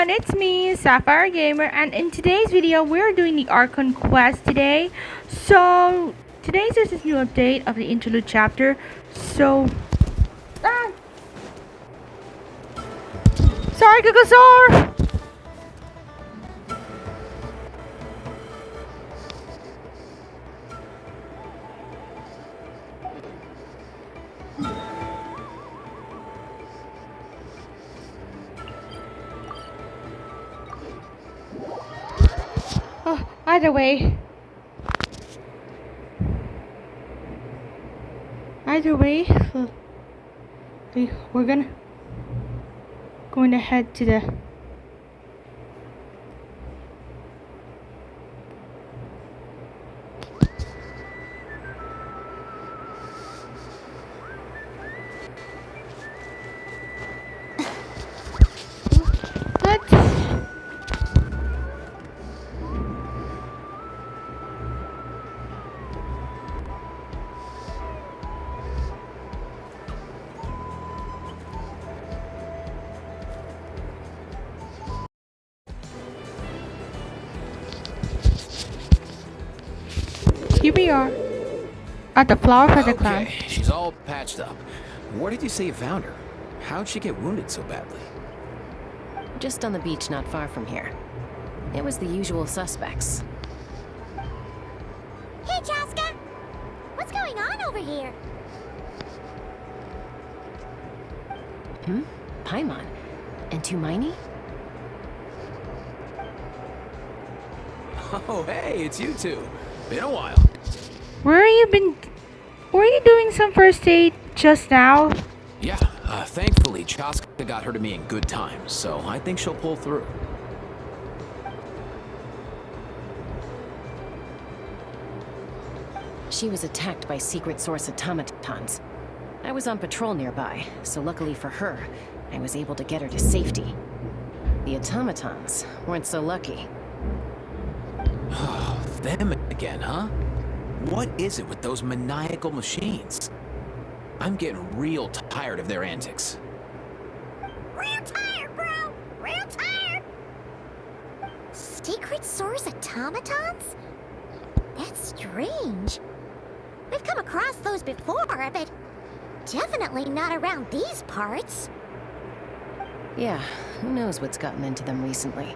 everyone, it's me, Sapphire Gamer, and in today's video, we're doing the Archon quest today. So, today there's this new update of the interlude chapter. So, sorry, Gagasaur! Oh, either way, we're going to head to the let's here we are at the Flower Feather Clan. Okay, she's all patched up. Where did you say you found her? How'd she get wounded so badly? Just on the beach not far from here. It was the usual suspects. Hey, Chaska! What's going on over here? Paimon? And Tumaini? Oh, hey, it's you two. Been a while. Were you doing some first aid just now? Yeah, thankfully, Chaska got her to me in good time, so I think she'll pull through. She was attacked by secret source automatons. I was on patrol nearby, so luckily for her, I was able to get her to safety. The automatons weren't so lucky. Them again, huh? What is it with those maniacal machines? I'm getting real tired of their antics. Real tired, bro! Real tired! Secret source automatons? That's strange. We've come across those before, but definitely not around these parts. Yeah, who knows what's gotten into them recently.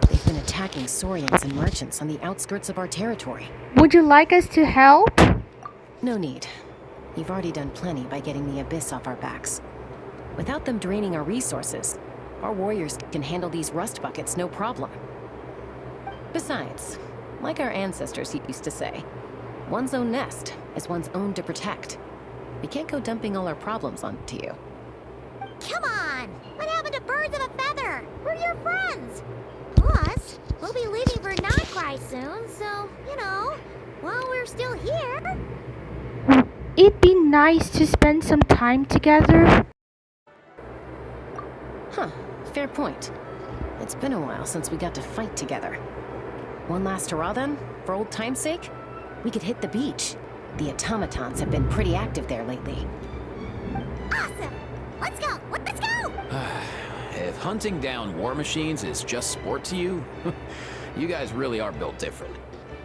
They've been attacking Saurians and merchants on the outskirts of our territory. Would you like us to help? No need. You've already done plenty by getting the Abyss off our backs. Without them draining our resources, our warriors can handle these rust buckets no problem. Besides, like our ancestors used to say, one's own nest is one's own to protect. We can't go dumping all our problems onto you. Come on! What happened to birds of a feather? We're your friends! Plus, we'll be leaving for Nightcry soon, so, while we're still here... It'd be nice to spend some time together. Huh, fair point. It's been a while since we got to fight together. One last hurrah then, for old time's sake? We could hit the beach. The automatons have been pretty active there lately. Awesome! Let's go! Let's go! If hunting down war machines is just sport to you, you guys really are built different.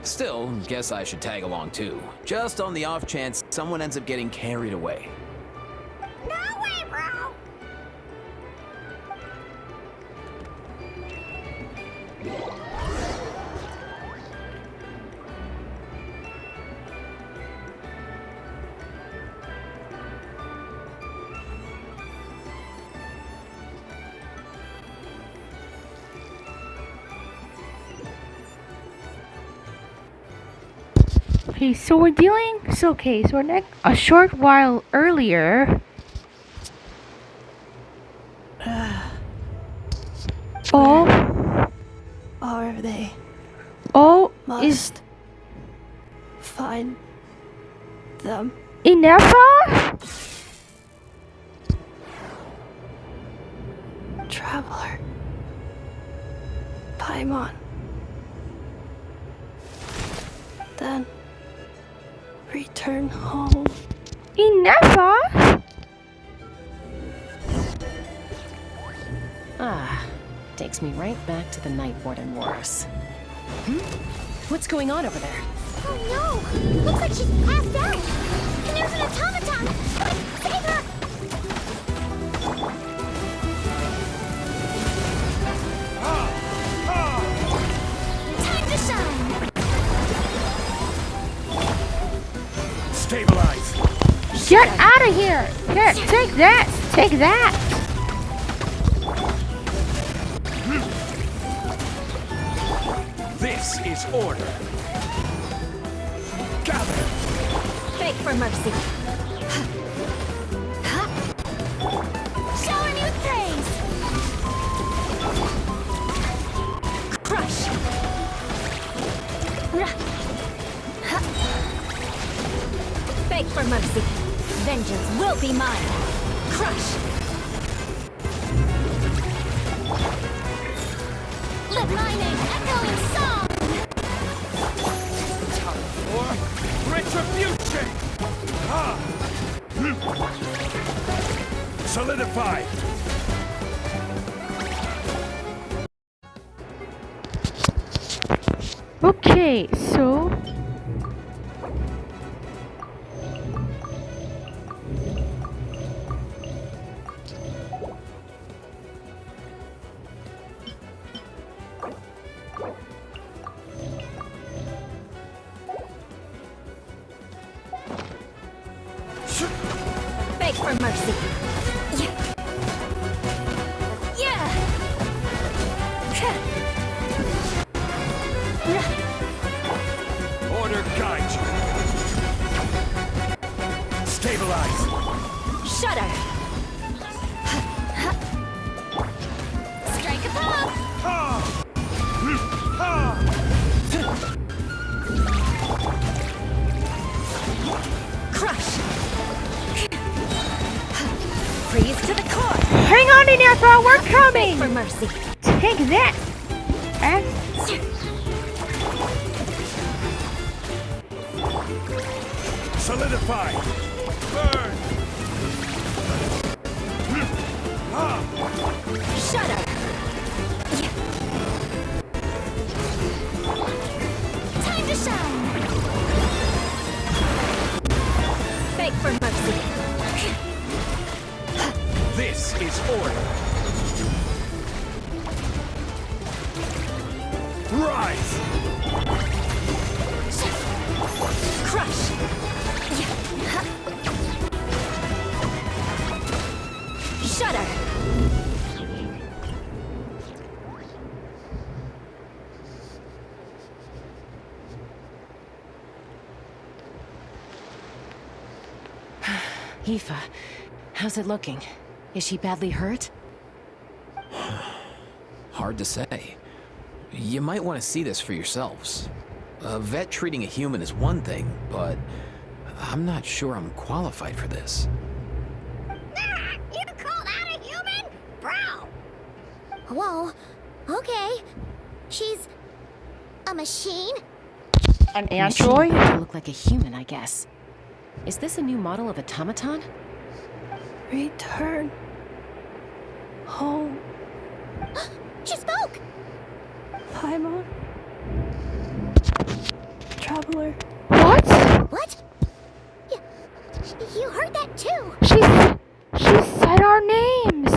Still, guess I should tag along too, just on the off chance someone ends up getting carried away. No way, bro! Okay, so we're a short while earlier. Oh. Are they? Oh, Must find them. Inefa? Traveler. Paimon. Then return home. Inefa? Ah, Takes me right back to the Night Warden Wars. What's going on over there? Oh no! Looks like she's passed out! And there's an automaton! Quick, save her! Time to shine! Stabilize! Get out of here! Here, take that! Take that! This is order. Gather! Beg for mercy. Show her new praise! Crush! Beg for mercy. Vengeance will be mine! Crush! Let my name echo in song! Time for retribution! Ah! Solidify! Okay, so Beg for mercy. Yeah! Order guide you! Stabilize! Shudder! Strike a pose! Ha! Ha! Crush! Freeze to the core! hang on in there, bro. We're For coming. mercy. Take that. And Solidify! Burn! Ha! Shudder! Time to shine! Beg for mercy. This is order! Rise! Crush! Shudder! Aoife, how's it looking? Is she badly hurt? Hard to say. You might want to see this for yourselves. A vet treating a human is one thing, but I'm not sure I'm qualified for this. You call that a human? Bro! Whoa, okay. She's a machine? an Machine android. made to look like a human, I guess. Is this a new model of automaton? Return home, She spoke! Paimon. Traveler. What? What? You heard that too! She said our names.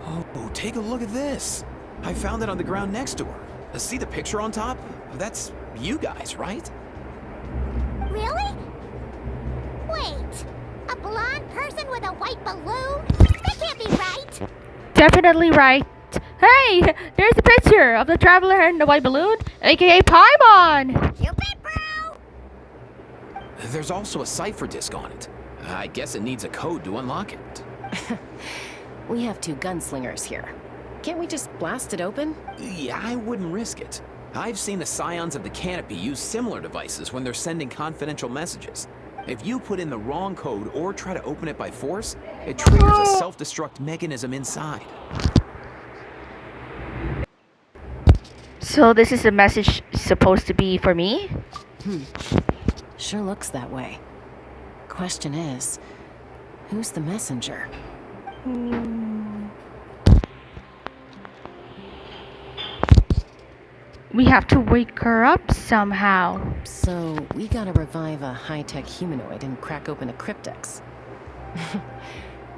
Oh, take a look at this. I found it on the ground next to her. See the picture on top? That's you guys, right? Really? Wait, a blonde person with a white balloon? That can't be right! Definitely right. Hey, there's a picture of the traveler and the white balloon, aka Paimon. Cupid, bro! There's also a cipher disk on it. I guess it needs a code to unlock it. We have two gunslingers here. Can't we just blast it open? Yeah, I wouldn't risk it. I've seen the Scions of the Canopy use similar devices when they're sending confidential messages. If you put in the wrong code or try to open it by force, it triggers a self-destruct mechanism inside. So this is the message supposed to be for me? Sure looks that way. Question is, who's the messenger? We have to wake her up somehow. So, we gotta revive a high-tech humanoid and crack open a cryptex.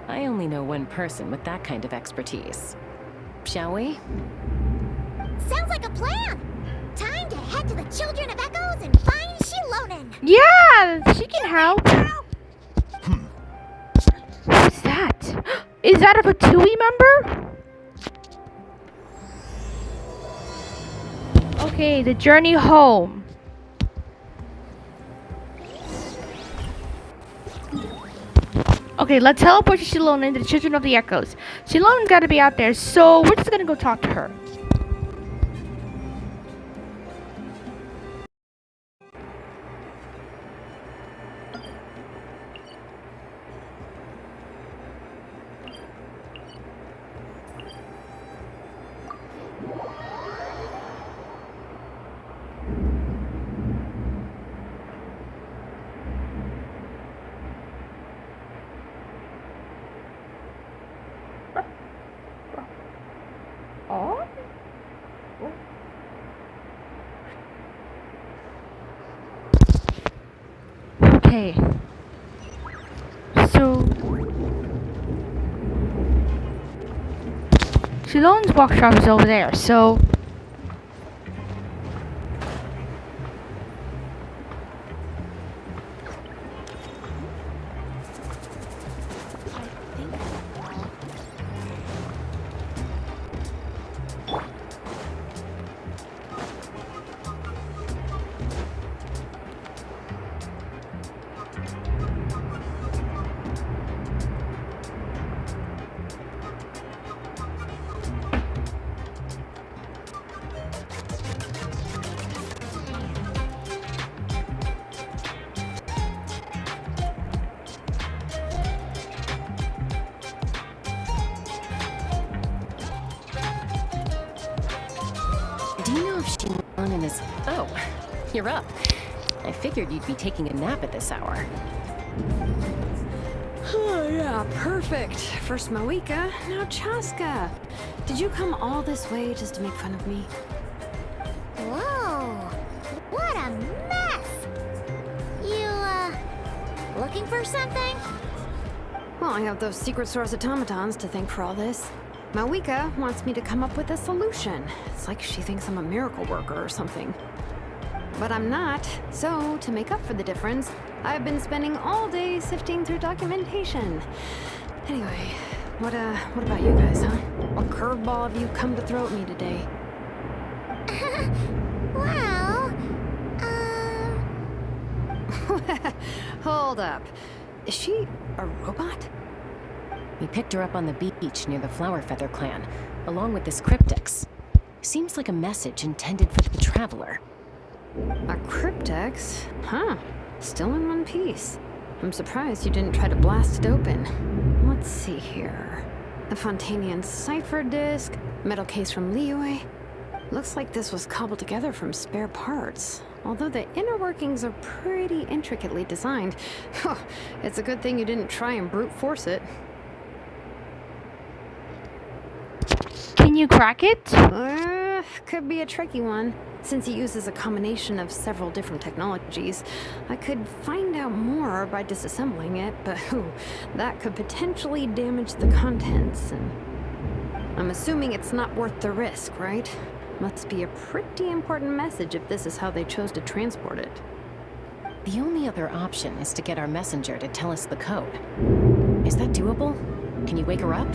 I only know one person with that kind of expertise. Shall we? Sounds like a plan. Time to head to the Children of Echoes and find Shilonen. Yeah, she can help. Who's that? Is that a Fatui member? Okay, the journey home. Okay, let's teleport to Shilonen, the Children of the Echoes. Shilonen's gotta be out there, so we're just gonna go talk to her. Oh? Okay. So Shilonen's workshop is over there, so Do you know if Shilonen is... Oh, you're up. I figured you'd be taking a nap at this hour. Oh, yeah, perfect. First Mawika, now Chaska. Did you come all this way just to make fun of me? Whoa, what a mess. You, looking for something? Well, I have those secret source automatons to thank for all this. Mawika wants me to come up with a solution. It's like she thinks I'm a miracle worker or something. But I'm not, so to make up for the difference, I've been spending all day sifting through documentation. Anyway, what about you guys, huh? What curveball have you come to throw at me today? Well, Hold up. Is she a robot? We picked her up on the beach near the Flower Feather clan, along with this cryptex. Seems like a message intended for the Traveler. A cryptex? Huh. Still in one piece. I'm surprised you didn't try to blast it open. Let's see here. The Fontanian cipher disk, metal case from Liyue. Looks like this was cobbled together from spare parts. Although the inner workings are pretty intricately designed. It's a good thing you didn't try and brute force it. can you crack it? Could be a tricky one. Since it uses a combination of several different technologies, I could find out more by disassembling it, but that could potentially damage the contents, and I'm assuming it's not worth the risk, right? Must be a pretty important message if this is how they chose to transport it. The only other option is to get our messenger to tell us the code. Is that doable? Can you wake her up?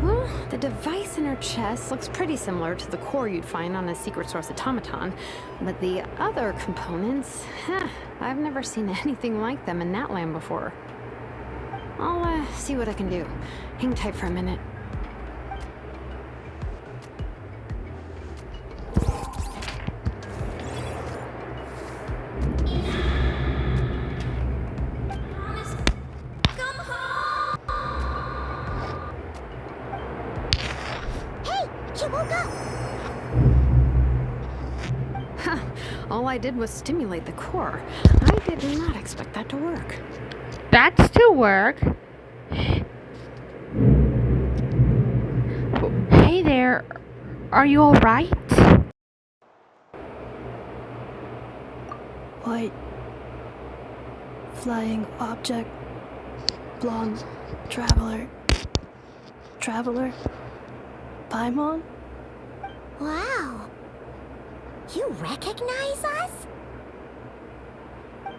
Well, the device in her chest looks pretty similar to the core you'd find on a secret source automaton, but the other components, I've never seen anything like them in that land before. I'll see what I can do. Hang tight for a minute. She woke up! All I did was stimulate the core. I did not expect that to work. That's to work. Traveler, are you alright? White. Flying object. Blonde. Traveler. Traveler. Paimon? Wow. You recognize us?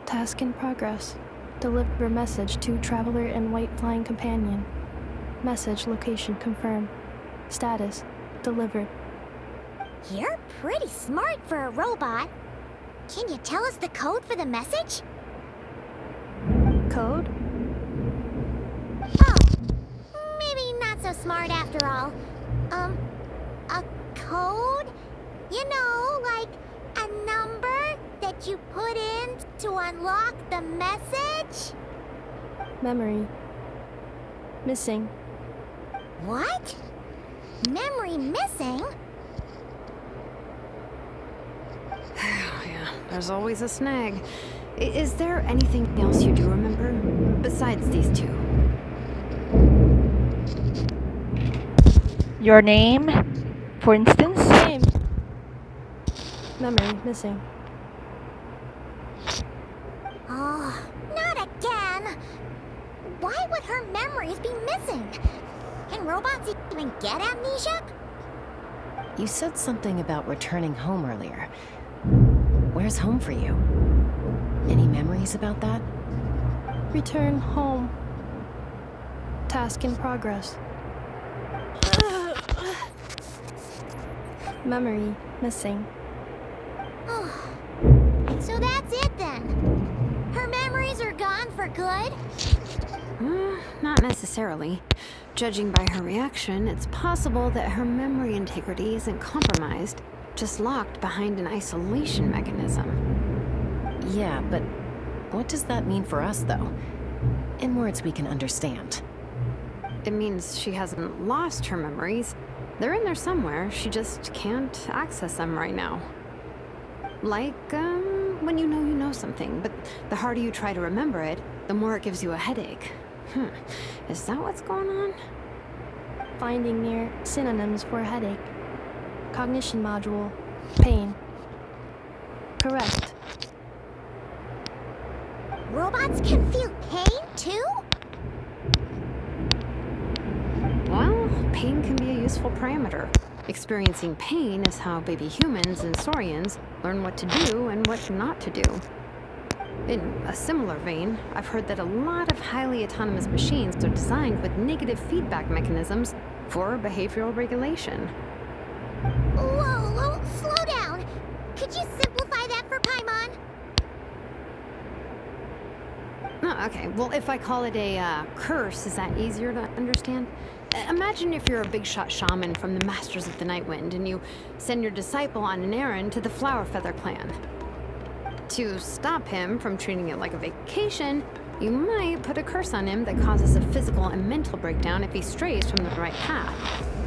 Task in progress. Deliver message to Traveler and White Flying Companion. Message location confirmed. Status delivered. You're pretty smart for a robot. Can you tell us the code for the message? Code? Oh, maybe not so smart after all. A code? You know, like a number that you put in to unlock the message? Memory. Missing. What? Memory missing? Yeah, there's always a snag. Is there anything else you do remember? Besides these two? Your name, for instance? Name. Memory missing. Oh, not again! Why would her memories be missing? Can robots even get amnesia? You said something about returning home earlier. Where's home for you? Any memories about that? Return home. Task in progress. Memory missing. Oh, so that's it then? Her memories are gone for good? Not necessarily. Judging by her reaction, it's possible that her memory integrity isn't compromised, just locked behind an isolation mechanism. Yeah, but what does that mean for us, though? In words we can understand. It means she hasn't lost her memories. They're in there somewhere, she just can't access them right now. Like, when you know something, but the harder you try to remember it, the more it gives you a headache. Is that what's going on? Finding near synonyms for headache. Cognition module. Pain. Correct. Robots can feel pain too? Well, pain can be a useful parameter. Experiencing pain is how baby humans and saurians learn what to do and what not to do. In a similar vein, I've heard that a lot of highly autonomous machines are designed with negative feedback mechanisms for behavioral regulation. Whoa, slow down! Could you simplify that for Paimon? Oh, okay, well, if I call it a curse, is that easier to understand? Imagine if you're a big shot shaman from the Masters of the Night Wind and you send your disciple on an errand to the Flower Feather clan. To stop him from treating it like a vacation, you might put a curse on him that causes a physical and mental breakdown if he strays from the right path.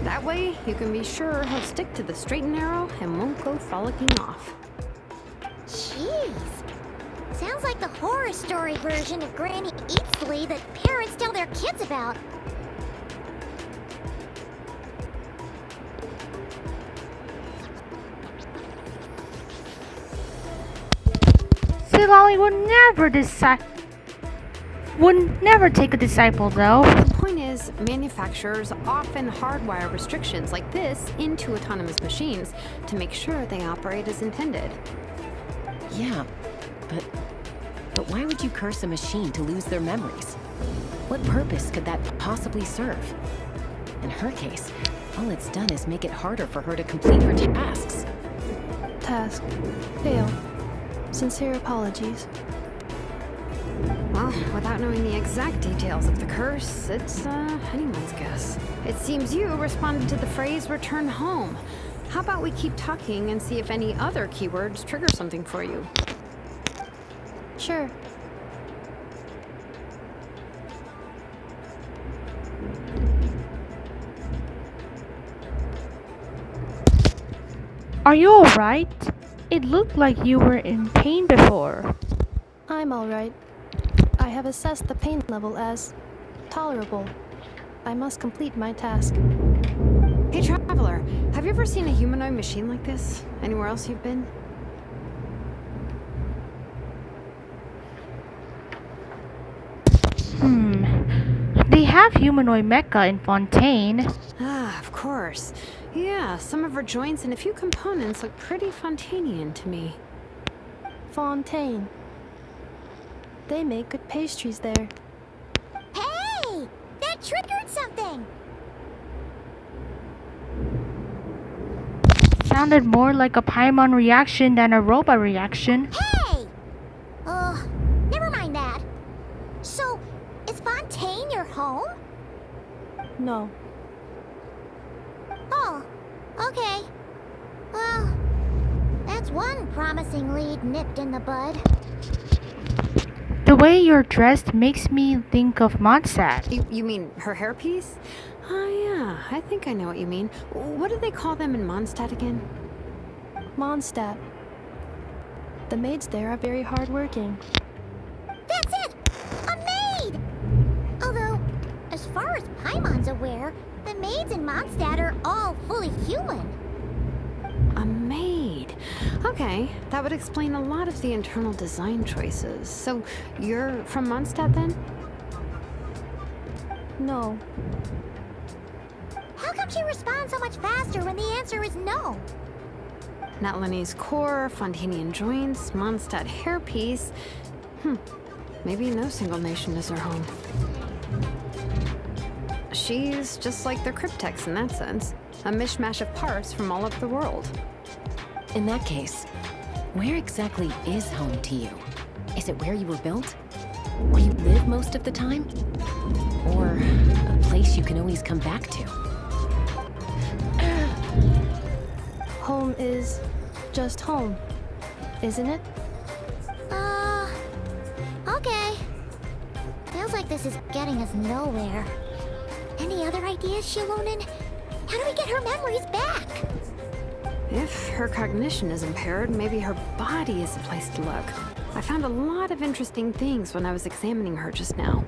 That way, you can be sure he'll stick to the straight and narrow and won't go frolicking off. Jeez. Sounds like the horror story version of Granny Eatsley that parents tell their kids about. Silali would never take a disciple though. The point is, manufacturers often hardwire restrictions like this into autonomous machines to make sure they operate as intended. Yeah, but why would you curse a machine to lose their memories? What purpose could that possibly serve? In her case, all it's done is make it harder for her to complete her tasks. Task. Failed. Sincere apologies. Well, without knowing the exact details of the curse, it's anyone's guess. It seems you responded to the phrase return home. How about we keep talking and see if any other keywords trigger something for you? Sure. Are you alright? It looked like you were in pain before. I'm alright. I have assessed the pain level as tolerable. I must complete my task. Hey, Traveler, you ever seen a humanoid machine like this? Anywhere else you've been? They have humanoid mecha in Fontaine. Ah, of course. Yeah, some of her joints and a few components look pretty Fontanian to me. Fontaine. They make good pastries there. Hey! That triggered something! Sounded more like a Paimon reaction than a robot reaction. Hey! Never mind that. So, is Fontaine your home? No. Oh, okay. Well, that's one promising lead nipped in the bud. The way you're dressed makes me think of Mondstadt. You mean her hairpiece? Oh yeah, I think I know what you mean. What do they call them in Mondstadt again? Mondstadt. The maids there are very hardworking. That's it! A maid! Although, as far as Paimon's aware, the maids in Mondstadt are all fully human. A maid. Okay, that would explain a lot of the internal design choices. So, you're from Mondstadt then? No. How come she responds so much faster when the answer is no? Natlanese core, Fontanian joints, Mondstadt hairpiece. Maybe no single nation is her home. She's just like the cryptex in that sense. A mishmash of parts from all over the world. In that case, where exactly is home to you? Is it where you were built? Where you live most of the time? Or a place you can always come back to? Home is just home, isn't it? Okay. Feels like this is getting us nowhere. Any other ideas, Shilonen? How do we get her memories back? If her cognition is impaired, maybe her body is the place to look. I found a lot of interesting things when I was examining her just now.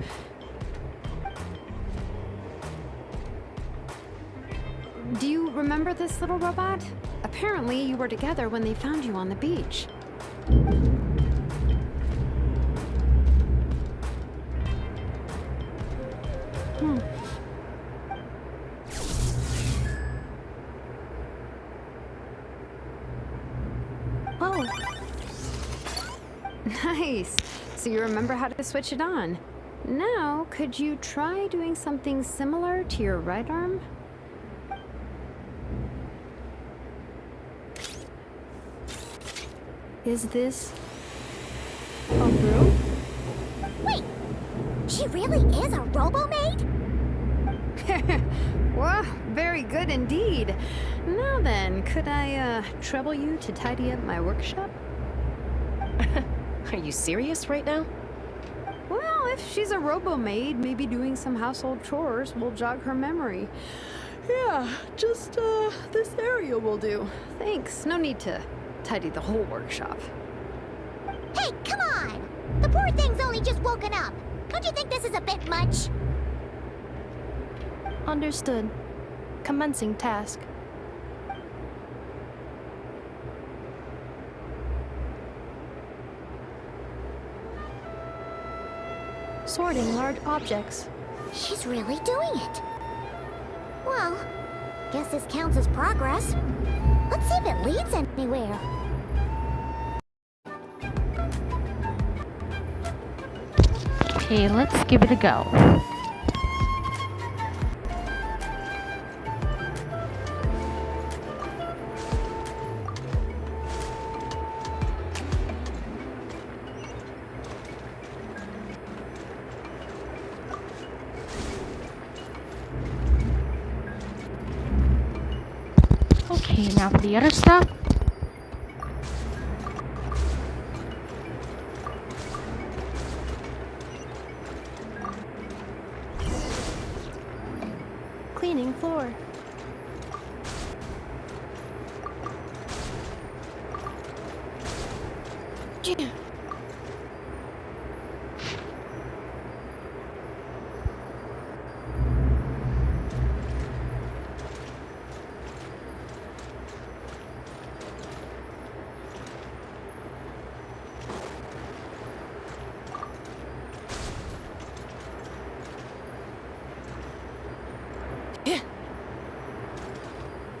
Do you remember this little robot? Apparently, you were together when they found you on the beach. Oh, Nice. So you remember how to switch it on. Now, could you try doing something similar to your right arm? is this a broom? Wait! She really is a robo-maid? Well, very good indeed. Now then, could I trouble you to tidy up my workshop? Are you serious right now? Well, if she's a robo-maid, maybe doing some household chores will jog her memory. Yeah, just this area will do. Thanks. No need to tidy the whole workshop. Hey, come on! The poor thing's only just woken up. Don't you think this is a bit much? Understood. Commencing task. Sorting large objects. She's really doing it. Well, guess this counts as progress. Let's see if it leads anywhere. Okay, let's give it a go. Okay, now for the other stuff. Cleaning floor.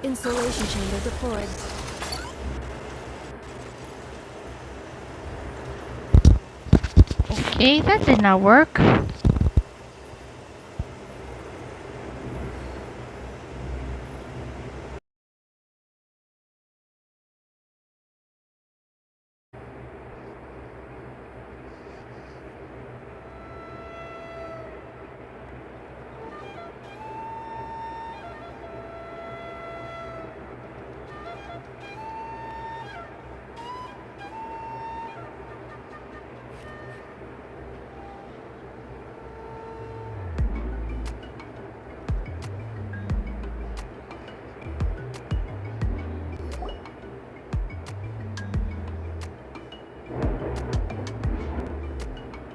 Installation chamber deployed. Okay, that did not work.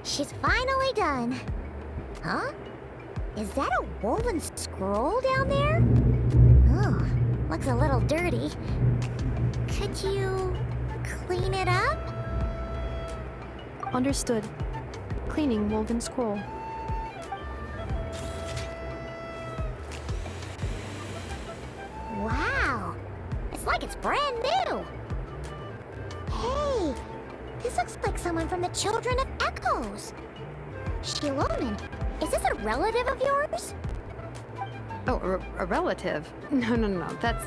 She's finally done. Huh? Is that a woven scroll down there? Oh, looks a little dirty. Could you clean it up? Understood. Cleaning woven scroll. Wow, it's like it's brand new. Hey, this looks like someone from the Children of Echoes. Shiloman, is this a relative of yours? Oh, a relative? No. That's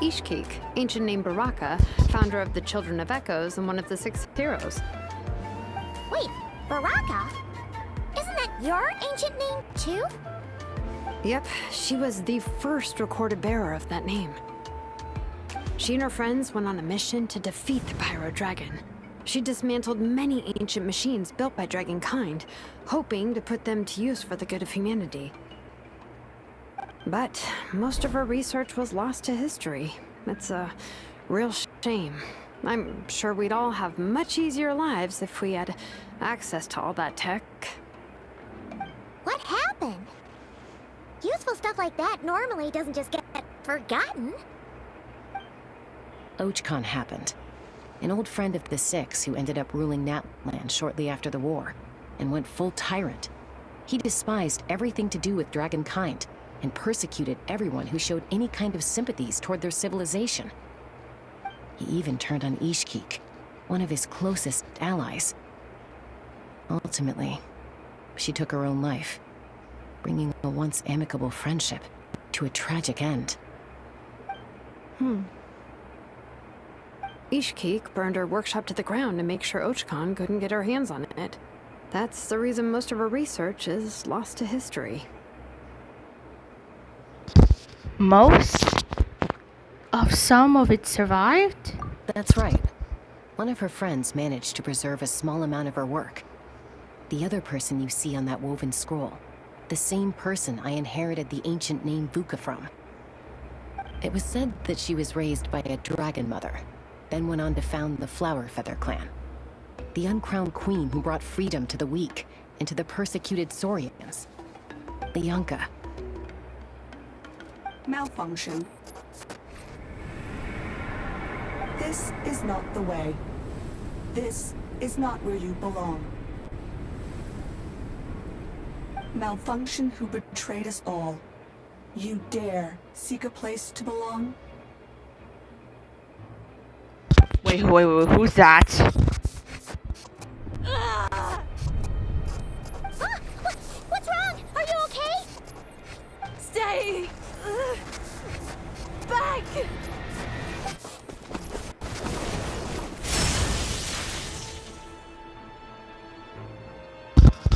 Ishkik, ancient name Baraka, founder of the Children of Echoes and one of the 6 heroes. Wait, Baraka? Isn't that your ancient name too? Yep, she was the first recorded bearer of that name. She and her friends went on a mission to defeat the Pyro Dragon. She dismantled many ancient machines built by Dragonkind, hoping to put them to use for the good of humanity. But most of her research was lost to history. It's a real shame. I'm sure we'd all have much easier lives if we had access to all that tech. What happened? Useful stuff like that normally doesn't just get forgotten. Ochkon happened. An old friend of the 6 who ended up ruling Natland shortly after the war, and went full tyrant. He despised everything to do with Dragonkind, and persecuted everyone who showed any kind of sympathies toward their civilization. He even turned on Ishkik, one of his closest allies. Ultimately, she took her own life, bringing a once amicable friendship to a tragic end. Ishkik burned her workshop to the ground to make sure Ochkon couldn't get her hands on it. That's the reason most of her research is lost to history. Most of some of it survived? That's right. One of her friends managed to preserve a small amount of her work. The other person you see on that woven scroll, the same person I inherited the ancient name Vuka from. It was said that she was raised by a dragon mother, then went on to found the Flower Feather clan. The uncrowned queen who brought freedom to the weak and to the persecuted Saurians. The Yunka. Malfunction. This is not the way. This is not where you belong. Malfunction who betrayed us all. You dare seek a place to belong? Wait, who's that? What's wrong? Are you okay? Stay back!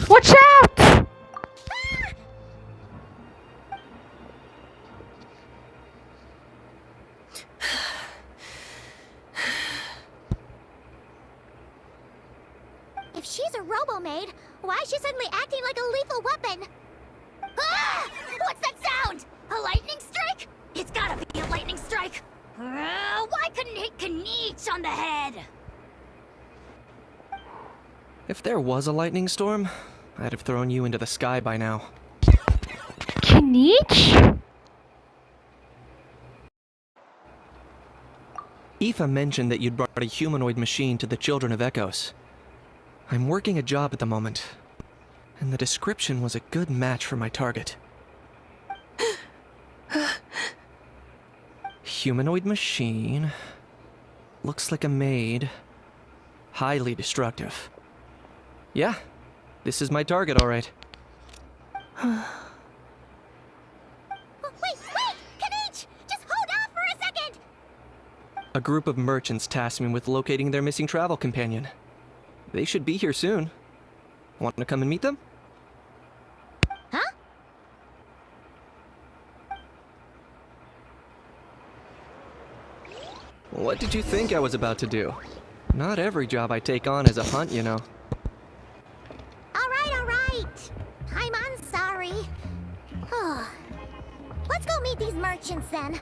Watch out! If she's a robo-maid, why is she suddenly acting like a lethal weapon? Ah! What's that sound? A lightning strike? It's gotta be a lightning strike. Why couldn't it hit Kniech on the head? If there was a lightning storm, I'd have thrown you into the sky by now. Kniech? Aoife mentioned that you'd brought a humanoid machine to the Children of Echoes. I'm working a job at the moment, and the description was a good match for my target. Humanoid machine. Looks like a maid. Highly destructive. Yeah, this is my target, alright. Wait! Kanich! Just hold off for a second! A group of merchants tasked me with locating their missing travel companion. They should be here soon. Want to come and meet them? Huh? What did you think I was about to do? Not every job I take on is a hunt, you know. Alright. I'm sorry. Let's go meet these merchants then.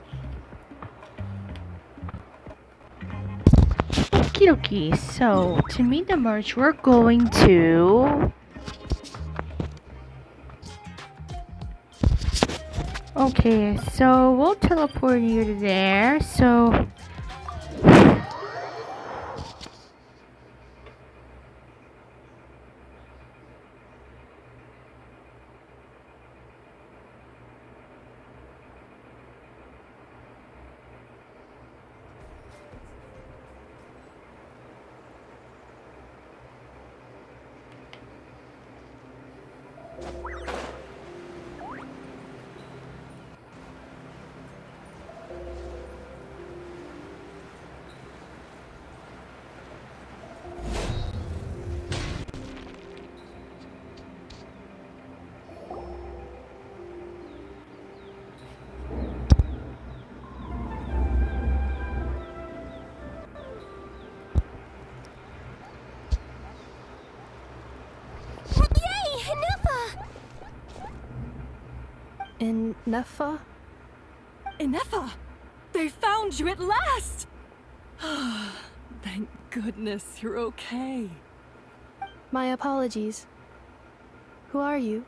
Okie dokie. So, to meet the merch, we're going to... Okay, so we'll teleport you to there. So... In Neffa? Inefa! They found you at last! Thank goodness you're okay. My apologies. Who are you?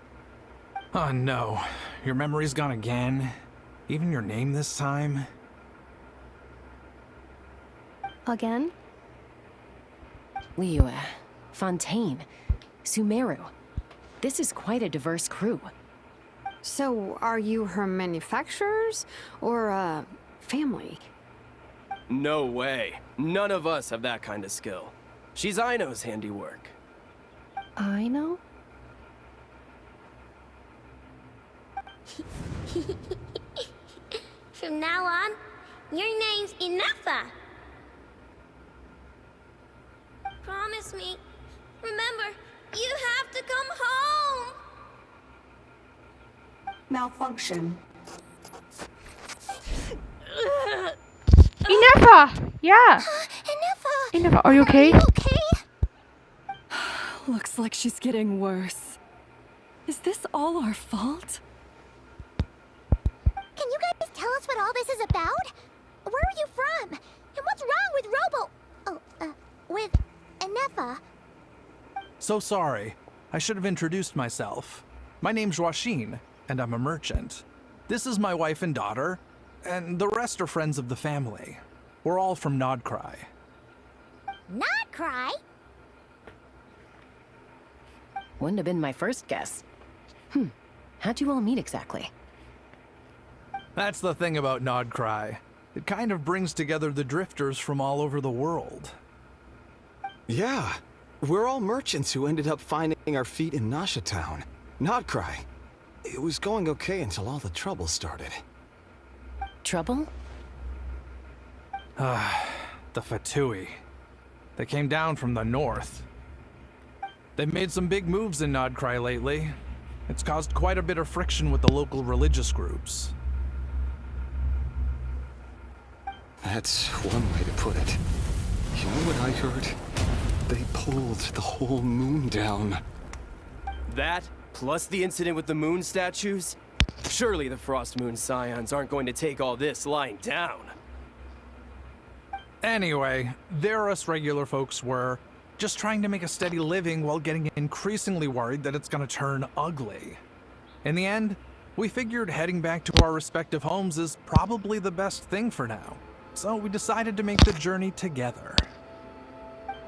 Oh no. Your memory's gone again? Even your name this time? Again? Liyue, Fontaine, Sumeru. This is quite a diverse crew. So, are you her manufacturers or family? No way. None of us have that kind of skill. She's Aino's handiwork. Aino? From now on, your name's Inefa. Promise me. Remember, you have to come home. Malfunction. Inefa! Yeah! Inefa! Are you okay? Looks like she's getting worse. Is this all our fault? Can you guys tell us what all this is about? Where are you from? And what's wrong with with Inefa? So sorry. I should have introduced myself. My name's Joachine, and I'm a merchant. This is my wife and daughter, and the rest are friends of the family. We're all from Nodcry. Nodcry? Wouldn't have been my first guess. How'd you all meet exactly? That's the thing about Nodcry. It kind of brings together the drifters from all over the world. Yeah, we're all merchants who ended up finding our feet in Nasha Town. Nodcry. It was going okay until all the trouble started. Trouble? The Fatui. They came down from the north. They've made some big moves in Nodcry lately. It's caused quite a bit of friction with the local religious groups. That's one way to put it. You know what I heard? They pulled the whole moon down. That, plus the incident with the moon statues? Surely the Frost Moon Scions aren't going to take all this lying down. Anyway, there us regular folks were, just trying to make a steady living while getting increasingly worried that it's gonna turn ugly. In the end, we figured heading back to our respective homes is probably the best thing for now. So we decided to make the journey together.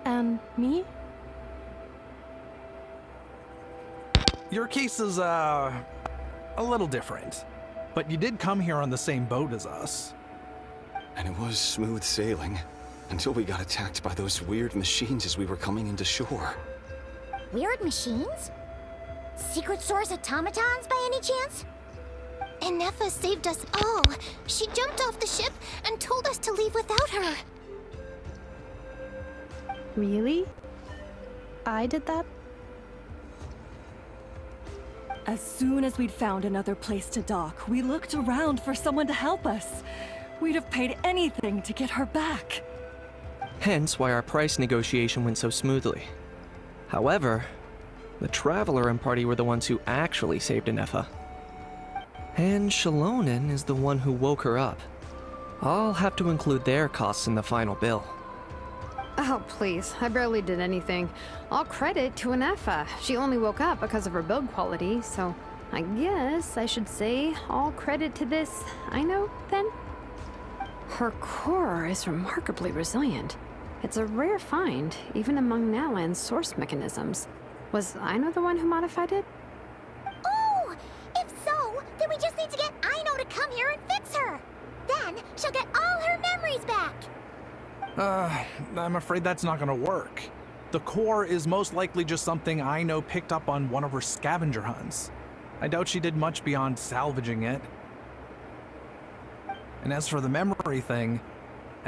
And me? Your case is, a little different. But you did come here on the same boat as us. It was smooth sailing, until we got attacked by those weird machines as we were coming into shore. Weird machines? Secret Source automatons by any chance? And Neffa saved us all. She jumped off the ship and told us to leave without her. Really? I did that? As soon as we'd found another place to dock, we looked around for someone to help us. We'd have paid anything to get her back. Hence why our price negotiation went so smoothly. However, the Traveler and party were the ones who actually saved Neffa. And Shalonen is the one who woke her up. I'll have to include their costs in the final bill. Oh, please. I barely did anything. All credit to Anefa. She only woke up because of her build quality, so I guess I should say all credit to this Aino, then? Her core is remarkably resilient. It's a rare find, even among Nalan's source mechanisms. Was Aino the one who modified it? Oh! If so, then we just need to get Aino to come here and fix her! Then she'll get all her memories back! I'm afraid that's not gonna work. The core is most likely just something Aino picked up on one of her scavenger hunts. I doubt she did much beyond salvaging it. And as for the memory thing,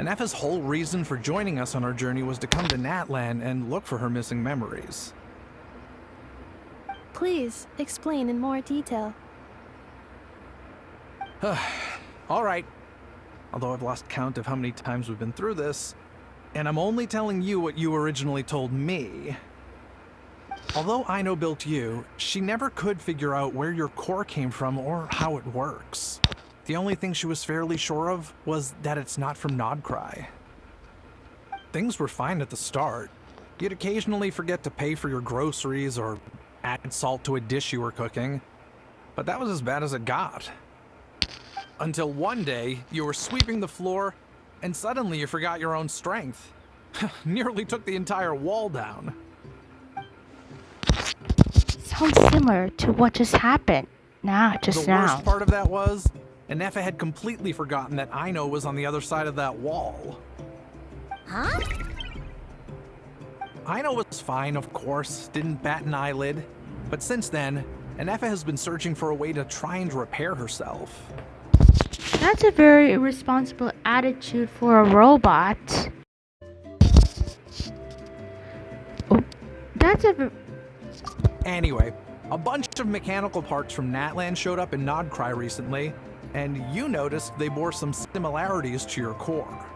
Anefa's whole reason for joining us on our journey was to come to Natlan and look for her missing memories. Please, explain in more detail. Alright. Although I've lost count of how many times we've been through this, and I'm only telling you what you originally told me. Although Aino built you, she never could figure out where your core came from or how it works. The only thing she was fairly sure of was that it's not from Nodcry. Things were fine at the start. You'd occasionally forget to pay for your groceries or add salt to a dish you were cooking, but that was as bad as it got. Until one day, you were sweeping the floor, and suddenly you forgot your own strength. Nearly took the entire wall down. Sounds similar to what just happened. Just now. The worst part of that was, Anefa had completely forgotten that Aino was on the other side of that wall. Huh? Aino was fine, of course, didn't bat an eyelid. But since then, Anefa has been searching for a way to try and repair herself. That's a very irresponsible attitude for a robot. Anyway, a bunch of mechanical parts from Natlan showed up in Nodcry recently, and you noticed they bore some similarities to your core.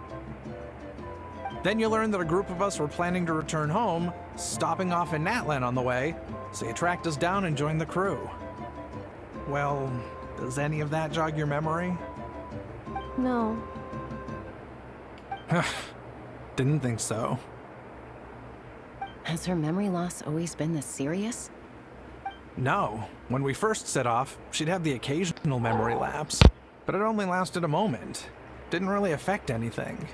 Then you learned that a group of us were planning to return home, stopping off in Natlan on the way, so you tracked us down and joined the crew. Well, does any of that jog your memory? No. Didn't think so. Has her memory loss always been this serious? No. When we first set off, she'd have the occasional memory lapse, but it only lasted a moment. Didn't really affect anything.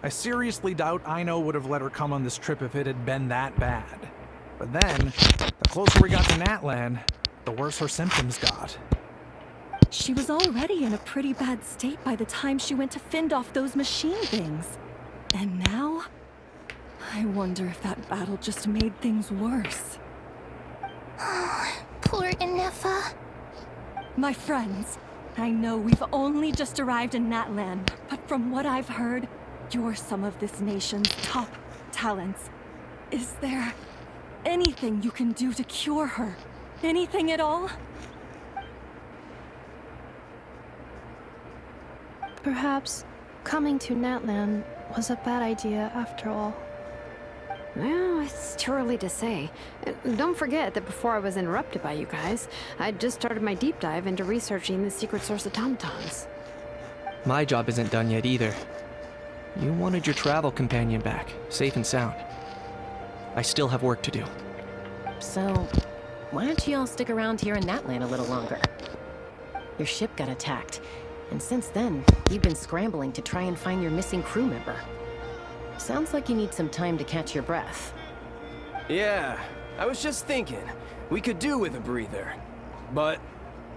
I seriously doubt Aino would have let her come on this trip if it had been that bad. But then, the closer we got to Natlan, the worse her symptoms got. She was already in a pretty bad state by the time she went to fend off those machine things. And now? I wonder if that battle just made things worse. Poor Anefa. My friends, I know we've only just arrived in Natlan, but from what I've heard, you're some of this nation's top talents. Is there anything you can do to cure her? Anything at all? Perhaps coming to Natlan was a bad idea after all. Well, it's too early to say. Don't forget that before I was interrupted by you guys, I'd just started my deep dive into researching the secret source automatons. My job isn't done yet either. You wanted your travel companion back, safe and sound. I still have work to do. So, why don't you all stick around here in Natlan a little longer? Your ship got attacked, and since then, you've been scrambling to try and find your missing crew member. Sounds like you need some time to catch your breath. Yeah, I was just thinking, we could do with a breather. But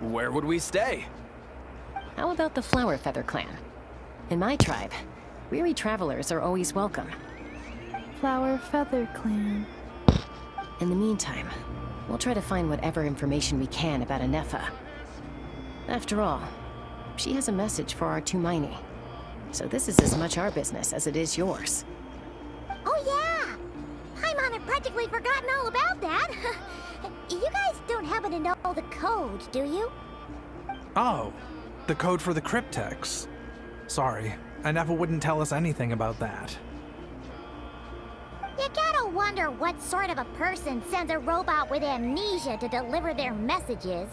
where would we stay? How about the Flower Feather Clan? In my tribe, weary travelers are always welcome. Flower Feather Clan. In the meantime, we'll try to find whatever information we can about Anefa. After all, she has a message for our Tumaini. So this is as much our business as it is yours. Oh yeah! Paimon had practically forgotten all about that. You guys don't happen to know the code, do you? Oh, the code for the cryptex. Sorry, Anefa wouldn't tell us anything about that. You gotta wonder what sort of a person sends a robot with amnesia to deliver their messages.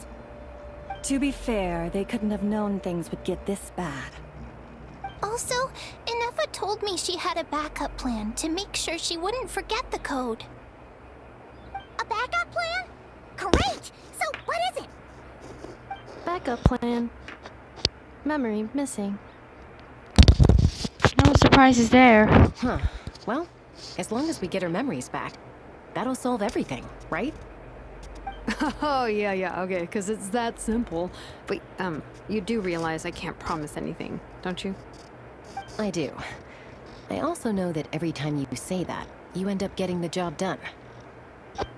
To be fair, they couldn't have known things would get this bad. Also, Anefa told me she had a backup plan to make sure she wouldn't forget the code. A backup plan? Great! So what is it? Backup plan. Memory missing. No surprises there. Huh. Well, as long as we get her memories back, that'll solve everything, right? Oh, yeah, okay, because it's that simple. Wait, you do realize I can't promise anything, don't you? I do. I also know that every time you say that, you end up getting the job done.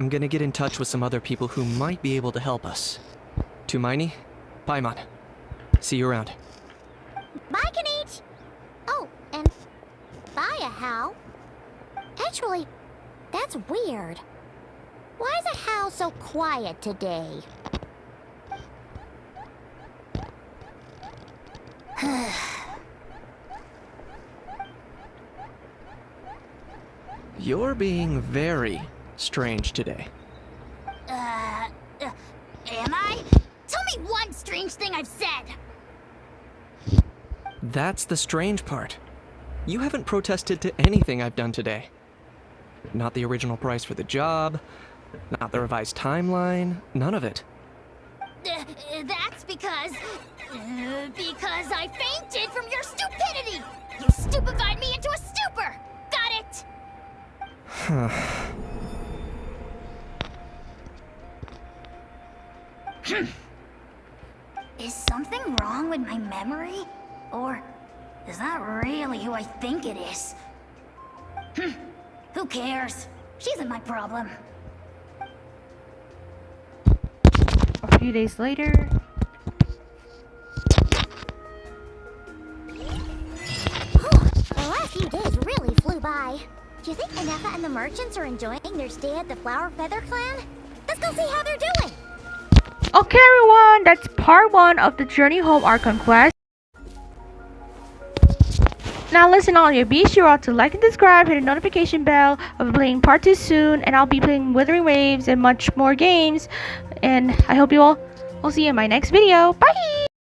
I'm gonna get in touch with some other people who might be able to help us. Tumaini, Paimon. See you around. Bye, Kanich! Oh, and bye, Hal. Actually, that's weird. Why is Hal so quiet today? You're being very strange today. Am I? Tell me one strange thing I've said! That's the strange part. You haven't protested to anything I've done today. Not the original price for the job, not the revised timeline, none of it. That's because I fainted from your stupidity! You stupefied me into a stupor! Got it? Is something wrong with my memory? Or is that really who I think it is? Who cares? She isn't my problem. A few days later. The last few days really flew by. Do you think Anefa and the merchants are enjoying their stay at the Flower Feather Clan? Let's go see how they're doing! Okay everyone, that's part 1 of the Journey Home Archon quest. Now listen all you, be sure to like and subscribe, hit the notification bell. I'll be playing part 2 soon, and I'll be playing Withering Waves and much more games. And I hope you all will see you in my next video. Bye!